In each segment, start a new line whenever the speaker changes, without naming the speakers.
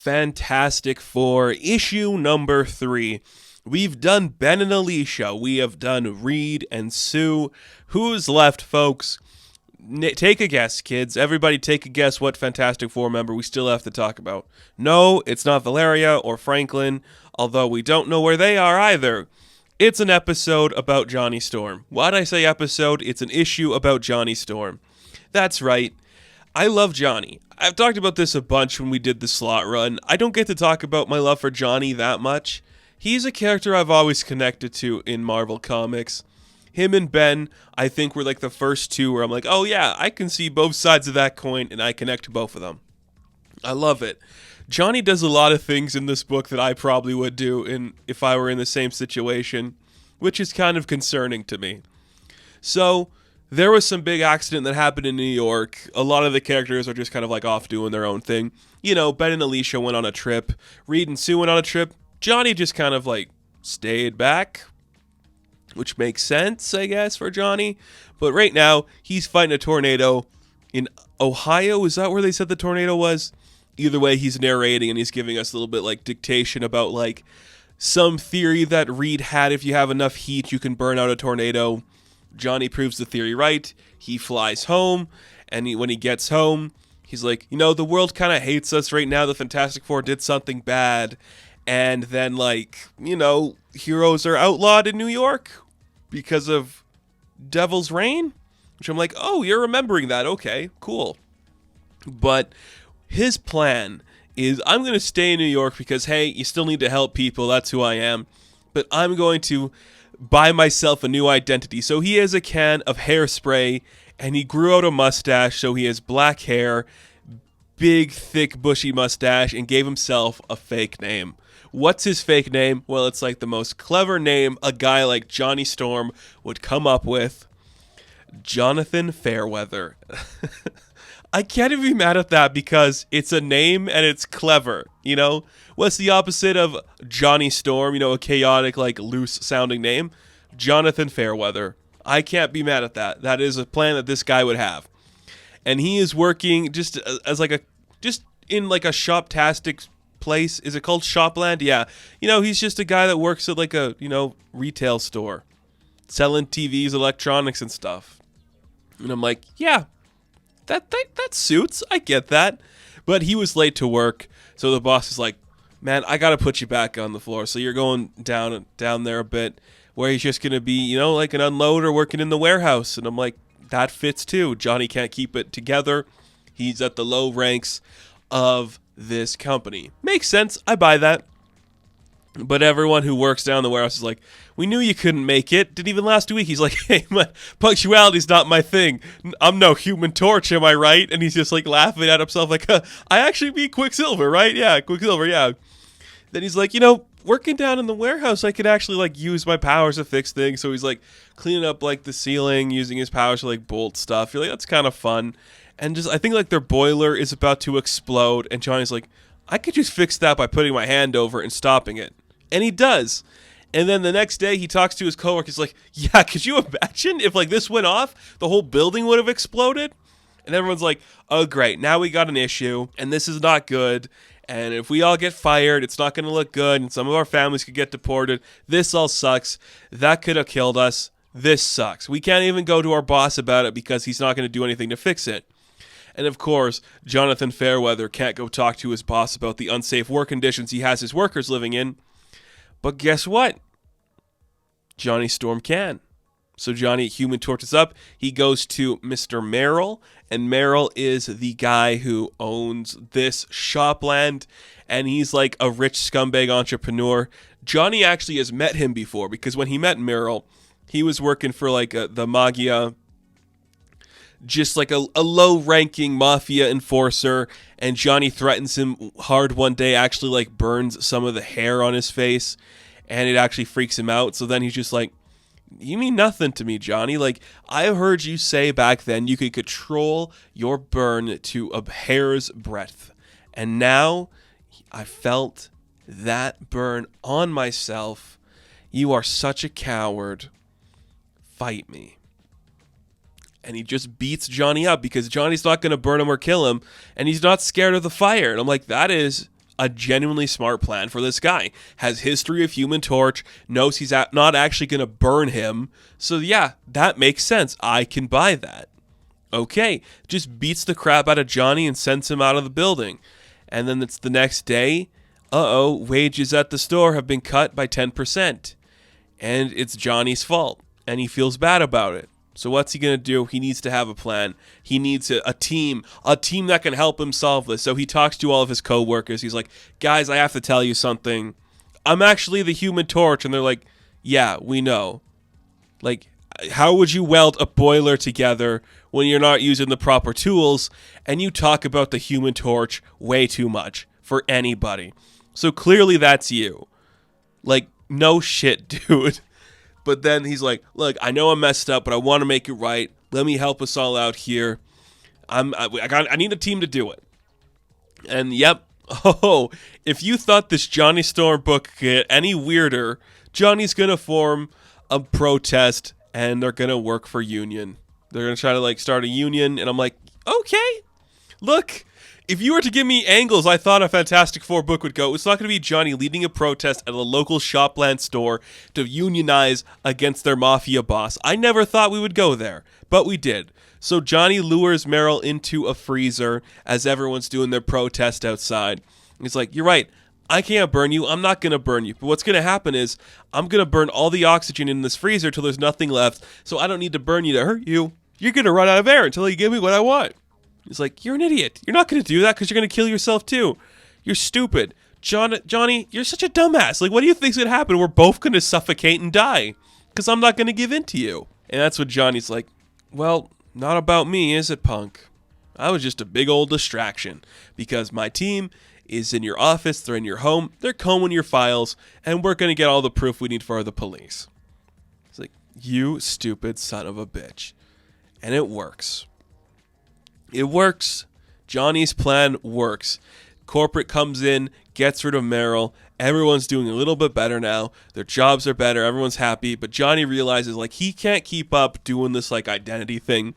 Fantastic Four, issue number 3. We've done Ben and Alicia. We have done Reed and Sue. Who's left, folks? Take a guess, kids. Everybody take a guess what Fantastic Four member we still have to talk about. No, it's not Valeria or Franklin, although we don't know where they are either. It's an episode about Johnny Storm. Why'd I say episode? It's an issue about Johnny Storm. That's right. I love Johnny. I've talked about this a bunch when we did the slot run. I don't get to talk about my love for Johnny that much. He's a character I've always connected to in Marvel Comics. Him and Ben, I think, were like the first two where I'm like, oh yeah, I can see both sides of that coin and I connect to both of them. I love it. Johnny does a lot of things in this book that I probably would do if I were in the same situation, which is kind of concerning to me. So, there was some big accident that happened in New York. A lot of the characters are just kind of like off doing their own thing. You know, Ben and Alicia went on a trip. Reed and Sue went on a trip. Johnny just kind of like stayed back, which makes sense, I guess, for Johnny. But right now, he's fighting a tornado in Ohio. Is that where they said the tornado was? Either way, he's narrating and he's giving us a little bit like dictation about like some theory that Reed had. If you have enough heat, you can burn out a tornado. Johnny proves the theory right. He flies home, and when he gets home, he's like, you know, the world kind of hates us right now. The Fantastic Four did something bad, and then, like, you know, heroes are outlawed in New York because of Devil's Reign, which I'm like, oh, you're remembering that. Okay, cool. But his plan is, I'm going to stay in New York because, hey, you still need to help people. That's who I am. But I'm going to buy myself a new identity. So he has a can of hairspray, and he grew out a mustache, so he has black hair, big, thick, bushy mustache, and gave himself a fake name. What's his fake name? Well, it's like the most clever name a guy like Johnny Storm would come up with. Jonathan Fairweather. I can't even be mad at that because it's a name and it's clever, you know? What's the opposite of Johnny Storm, you know, a chaotic, like, loose-sounding name? Jonathan Fairweather. I can't be mad at that. That is a plan that this guy would have. And he is working just as like just in like a shop-tastic place. Is it called Shopland? Yeah. You know, he's just a guy that works at like a, you know, retail store. Selling TVs, electronics, and stuff. And I'm like, yeah. That suits. I get that. But he was late to work, so the boss is like, man, I got to put you back on the floor. So you're going down there a bit where he's just going to be, you know, like an unloader working in the warehouse. And I'm like, that fits too. Johnny can't keep it together. He's at the low ranks of this company. Makes sense. I buy that. But everyone who works down the warehouse is like, we knew you couldn't make it. Didn't even last week. He's like, hey, punctuality's not my thing. I'm no Human Torch, am I right? And he's just like laughing at himself like, I actually be Quicksilver, right? Yeah, Quicksilver, yeah. Then he's like, you know, working down in the warehouse, I could actually like use my powers to fix things. So he's like cleaning up like the ceiling, using his powers to like bolt stuff. You're like, that's kind of fun. And just, I think like their boiler is about to explode. And Johnny's like, I could just fix that by putting my hand over and stopping it. And he does. And then the next day he talks to his coworker. He's like, yeah, could you imagine if like this went off, the whole building would have exploded? And everyone's like, oh, great. Now we got an issue and this is not good. And if we all get fired, it's not going to look good. And some of our families could get deported. This all sucks. That could have killed us. This sucks. We can't even go to our boss about it because he's not going to do anything to fix it. And of course, Jonathan Fairweather can't go talk to his boss about the unsafe work conditions he has his workers living in. But guess what? Johnny Storm can. So Johnny Human Torches up. He goes to Mr. Merrill. And Merrill is the guy who owns this Shopland. And he's like a rich scumbag entrepreneur. Johnny actually has met him before. Because when he met Merrill, he was working for like the Magia. Just like a low-ranking mafia enforcer. And Johnny threatens him hard one day. Actually like burns some of the hair on his face. And it actually freaks him out. So then he's just like, you mean nothing to me, Johnny. Like, I heard you say back then you could control your burn to a hair's breadth. And now I felt that burn on myself. You are such a coward. Fight me. And he just beats Johnny up because Johnny's not going to burn him or kill him. And he's not scared of the fire. And I'm like, that is a genuinely smart plan for this guy. Has history of Human Torch, knows he's not actually going to burn him. So yeah, that makes sense. I can buy that. Okay, just beats the crap out of Johnny and sends him out of the building. And then it's the next day. Wages at the store have been cut by 10%. And it's Johnny's fault. And he feels bad about it. So what's he going to do? He needs to have a plan. He needs a team that can help him solve this. So he talks to all of his coworkers. He's like, guys, I have to tell you something. I'm actually the Human Torch. And they're like, yeah, we know. Like, how would you weld a boiler together when you're not using the proper tools? And you talk about the Human Torch way too much for anybody. So clearly that's you. Like, no shit, dude. But then he's like, look, I know I'm messed up, but I want to make it right. Let me help us all out here. I need a team to do it. And yep, if you thought this Johnny Storm book could get any weirder, Johnny's going to form a protest and they're going to work for union. They're going to try to start a union. And I'm like, okay, look. If you were to give me angles I thought a Fantastic Four book would go, it's not going to be Johnny leading a protest at a local Shopland store to unionize against their mafia boss. I never thought we would go there, but we did. So Johnny lures Meryl into a freezer as everyone's doing their protest outside. He's like, you're right, I can't burn you, I'm not going to burn you. But what's going to happen is I'm going to burn all the oxygen in this freezer till there's nothing left, so I don't need to burn you to hurt you. You're going to run out of air until you give me what I want. He's like, you're an idiot. You're not going to do that because you're going to kill yourself too. You're stupid. Johnny, you're such a dumbass. Like, what do you think's going to happen? We're both going to suffocate and die because I'm not going to give in to you. And that's what Johnny's like, well, not about me, is it, punk? I was just a big old distraction because my team is in your office, they're in your home, they're combing your files, and we're going to get all the proof we need for the police. It's like, you stupid son of a bitch. And it works. It works. Johnny's plan works. Corporate comes in, gets rid of Meryl. Everyone's doing a little bit better now. Their jobs are better. Everyone's happy. But Johnny realizes he can't keep up doing this identity thing.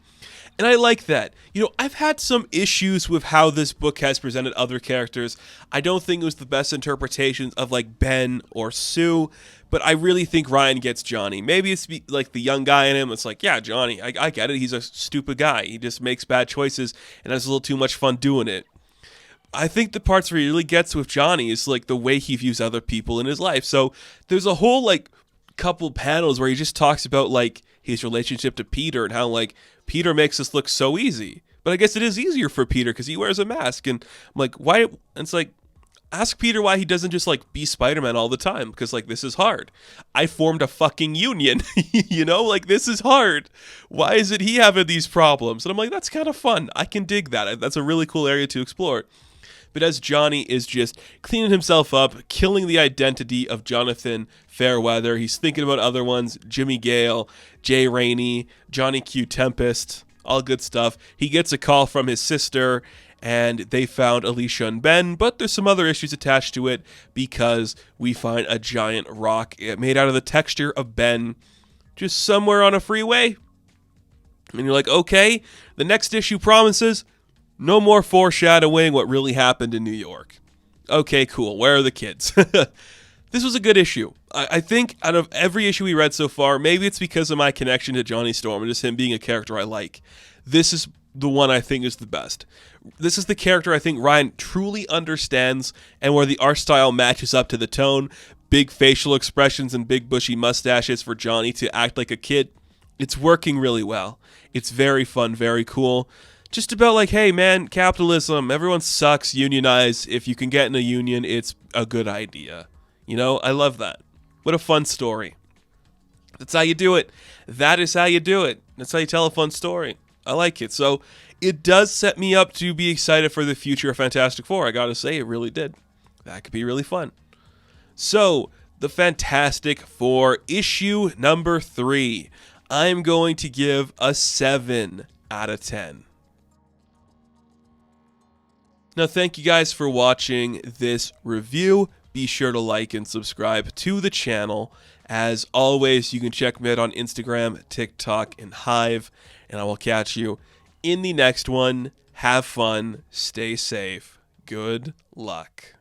And I like that. I've had some issues with how this book has presented other characters. I don't think it was the best interpretations of Ben or Sue. But I really think Ryan gets Johnny. Maybe it's the young guy in him. It's yeah, Johnny, I get it. He's a stupid guy. He just makes bad choices and has a little too much fun doing it. I think the parts where he really gets with Johnny is the way he views other people in his life. So there's a whole couple panels where he just talks about his relationship to Peter and how Peter makes this look so easy. But I guess it is easier for Peter because he wears a mask. And I'm like, why? And it's ask Peter why he doesn't just be Spider-Man all the time, because this is hard. I formed a fucking union, this is hard. Why is it he having these problems? And I'm like, that's kind of fun. I can dig that. That's a really cool area to explore. But as Johnny is just cleaning himself up, killing the identity of Jonathan Fairweather, he's thinking about other ones, Jimmy Gale, Jay Rainey, Johnny Q Tempest, all good stuff. He gets a call from his sister, and they found Alicia and Ben, but there's some other issues attached to it because we find a giant rock made out of the texture of Ben just somewhere on a freeway. And you're like, okay, the next issue promises no more foreshadowing what really happened in New York. Okay, cool. Where are the kids? This was a good issue. I think out of every issue we read so far, maybe it's because of my connection to Johnny Storm and just him being a character I like. This is the one I think is the best. This is the character I think Ryan truly understands and where the art style matches up to the tone. Big facial expressions and big bushy mustaches for Johnny to act like a kid. It's working really well. It's very fun, very cool. Just about hey man, capitalism, everyone sucks, unionize. If you can get in a union, it's a good idea. I love that. What a fun story. That's how you do it. That is how you do it. That's how you tell a fun story. I like it. So it does set me up to be excited for the future of Fantastic Four. I gotta say, it really did. That could be really fun. So, the Fantastic Four issue number 3. I'm going to give a 7 out of 10. Now, thank you guys for watching this review. Be sure to like and subscribe to the channel. As always, you can check me out on Instagram, TikTok, and Hive. And I will catch you in the next one. Have fun. Stay safe. Good luck.